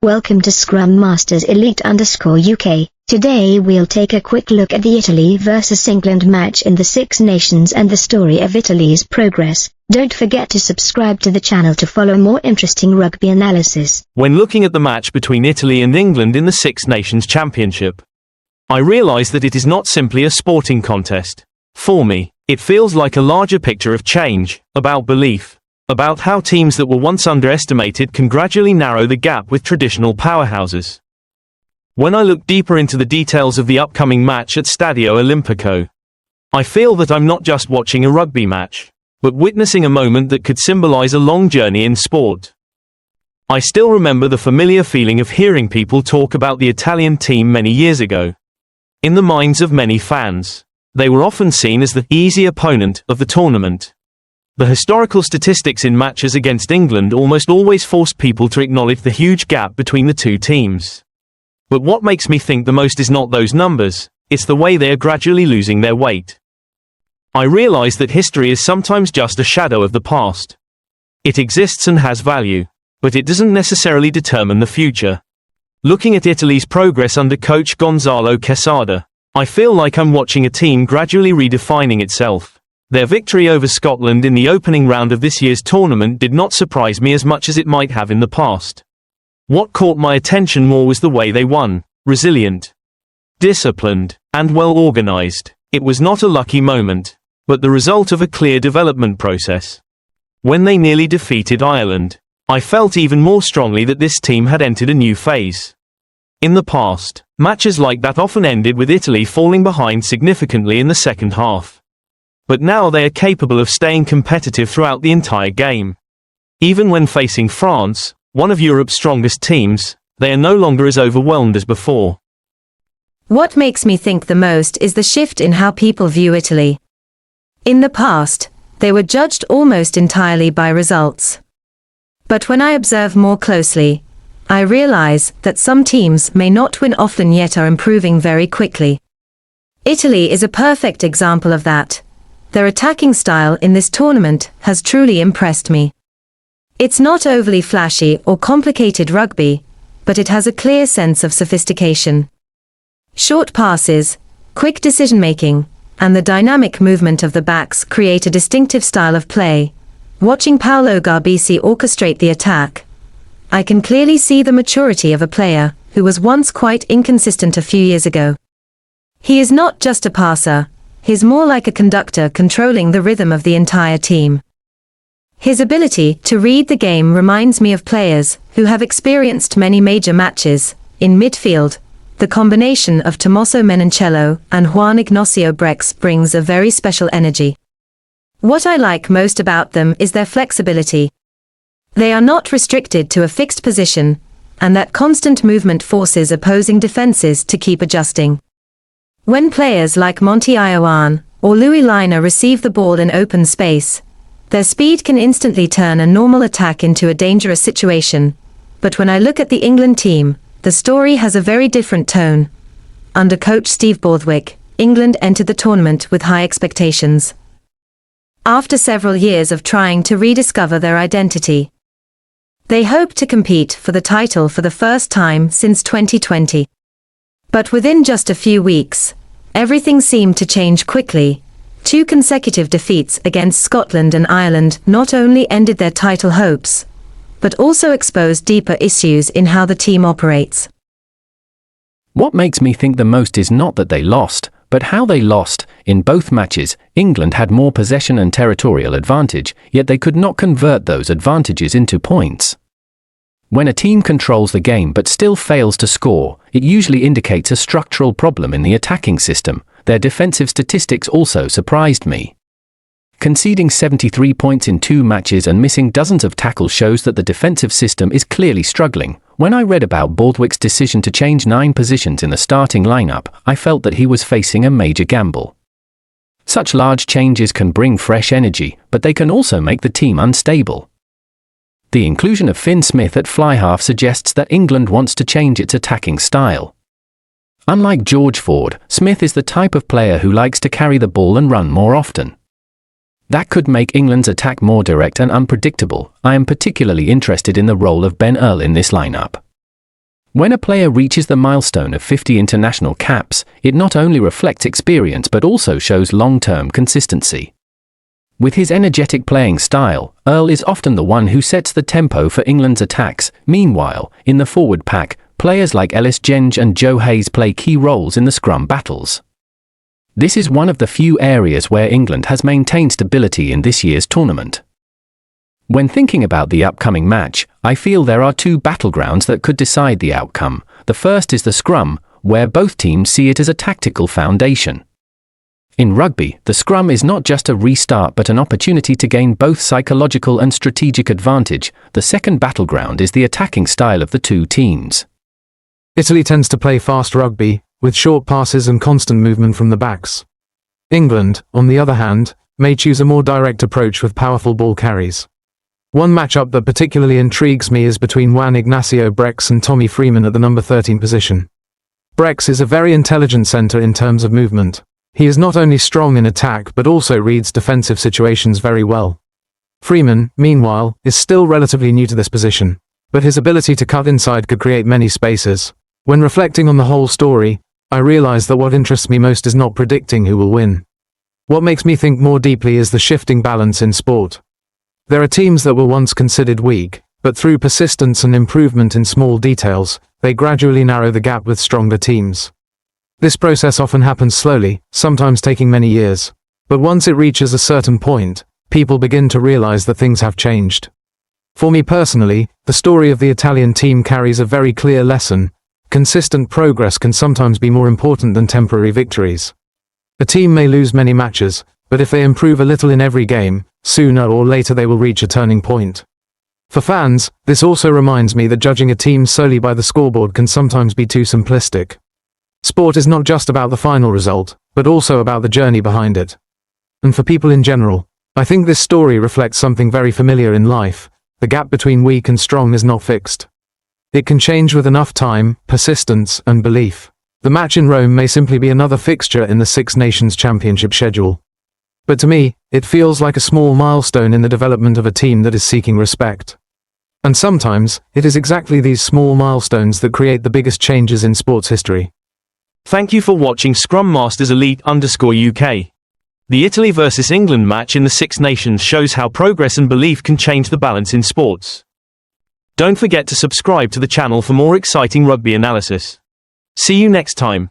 Welcome to Scrum Masters Elite _UK. Today we'll take a quick look at the Italy vs England match in the Six Nations and the story of Italy's progress. Don't forget to subscribe to the channel to follow more interesting rugby analysis. When looking at the match between Italy and England in the Six Nations Championship, I realize that it is not simply a sporting contest. For me, it feels like a larger picture of change, about belief, about how teams that were once underestimated can gradually narrow the gap with traditional powerhouses. When I look deeper into the details of the upcoming match at Stadio Olimpico, I feel that I'm not just watching a rugby match, but witnessing a moment that could symbolize a long journey in sport. I still remember the familiar feeling of hearing people talk about the Italian team many years ago. In the minds of many fans, they were often seen as the easy opponent of the tournament. The historical statistics in matches against England almost always forced people to acknowledge the huge gap between the two teams. But what makes me think the most is not those numbers, it's the way they are gradually losing their weight. I realize that history is sometimes just a shadow of the past. It exists and has value, but it doesn't necessarily determine the future. Looking at Italy's progress under coach Gonzalo Quesada, I feel like I'm watching a team gradually redefining itself. Their victory over Scotland in the opening round of this year's tournament did not surprise me as much as it might have in the past. What caught my attention more was the way they won: resilient, disciplined, and well organized. It was not a lucky moment, but the result of a clear development process. When they nearly defeated Ireland, I felt even more strongly that this team had entered a new phase. In the past, matches like that often ended with Italy falling behind significantly in the second half. But now they are capable of staying competitive throughout the entire game. Even when facing France, one of Europe's strongest teams, they are no longer as overwhelmed as before. What makes me think the most is the shift in how people view Italy. In the past, they were judged almost entirely by results. But when I observe more closely, I realize that some teams may not win often yet are improving very quickly. Italy is a perfect example of that. Their attacking style in this tournament has truly impressed me. It's not overly flashy or complicated rugby, but it has a clear sense of sophistication. Short passes, quick decision-making, and the dynamic movement of the backs create a distinctive style of play. Watching Paolo Garbisi orchestrate the attack, I can clearly see the maturity of a player who was once quite inconsistent a few years ago. He is not just a passer. He's more like a conductor controlling the rhythm of the entire team. His ability to read the game reminds me of players who have experienced many major matches. In midfield, the combination of Tommaso Menoncello and Juan Ignacio Brex brings a very special energy. What I like most about them is their flexibility. They are not restricted to a fixed position, and that constant movement forces opposing defenses to keep adjusting. When players like Monty Ioane or Louis Liner receive the ball in open space, their speed can instantly turn a normal attack into a dangerous situation. But when I look at the England team, the story has a very different tone. Under coach Steve Borthwick, England entered the tournament with high expectations. After several years of trying to rediscover their identity, they hoped to compete for the title for the first time since 2020. But within just a few weeks, everything seemed to change quickly. 2 consecutive defeats against Scotland and Ireland not only ended their title hopes, but also exposed deeper issues in how the team operates. What makes me think the most is not that they lost, but how they lost. In both matches, England had more possession and territorial advantage, yet they could not convert those advantages into points. When a team controls the game but still fails to score, it usually indicates a structural problem in the attacking system. Their defensive statistics also surprised me. Conceding 73 points in 2 matches and missing dozens of tackles shows that the defensive system is clearly struggling. When I read about Borthwick's decision to change 9 positions in the starting lineup, I felt that he was facing a major gamble. Such large changes can bring fresh energy, but they can also make the team unstable. The inclusion of Finn Smith at fly-half suggests that England wants to change its attacking style. Unlike George Ford, Smith is the type of player who likes to carry the ball and run more often. That could make England's attack more direct and unpredictable. I am particularly interested in the role of Ben Earl in this lineup. When a player reaches the milestone of 50 international caps, it not only reflects experience but also shows long-term consistency. With his energetic playing style, Earl is often the one who sets the tempo for England's attacks. Meanwhile, in the forward pack, players like Ellis Genge and Joe Hayes play key roles in the scrum battles. This is one of the few areas where England has maintained stability in this year's tournament. When thinking about the upcoming match, I feel there are two battlegrounds that could decide the outcome. The first is the scrum, where both teams see it as a tactical foundation. In rugby, the scrum is not just a restart but an opportunity to gain both psychological and strategic advantage. The second battleground is the attacking style of the two teams. Italy tends to play fast rugby, with short passes and constant movement from the backs. England, on the other hand, may choose a more direct approach with powerful ball carries. One matchup that particularly intrigues me is between Juan Ignacio Brex and Tommy Freeman at the number 13 position. Brex is a very intelligent centre in terms of movement. He is not only strong in attack but also reads defensive situations very well. Freeman, meanwhile, is still relatively new to this position, but his ability to cut inside could create many spaces. When reflecting on the whole story, I realise that what interests me most is not predicting who will win. What makes me think more deeply is the shifting balance in sport. There are teams that were once considered weak, but through persistence and improvement in small details, they gradually narrow the gap with stronger teams. This process often happens slowly, sometimes taking many years. But once it reaches a certain point, people begin to realize that things have changed. For me personally, the story of the Italian team carries a very clear lesson. Consistent progress can sometimes be more important than temporary victories. A team may lose many matches, but if they improve a little in every game, sooner or later they will reach a turning point. For fans, this also reminds me that judging a team solely by the scoreboard can sometimes be too simplistic. Sport is not just about the final result, but also about the journey behind it. And for people in general, I think this story reflects something very familiar in life. The gap between weak and strong is not fixed. It can change with enough time, persistence, and belief. The match in Rome may simply be another fixture in the Six Nations Championship schedule. But to me, it feels like a small milestone in the development of a team that is seeking respect. And sometimes, it is exactly these small milestones that create the biggest changes in sports history. Thank you for watching Scrum Masters Elite_UK. The Italy vs England match in the Six Nations shows how progress and belief can change the balance in sports. Don't forget to subscribe to the channel for more exciting rugby analysis. See you next time.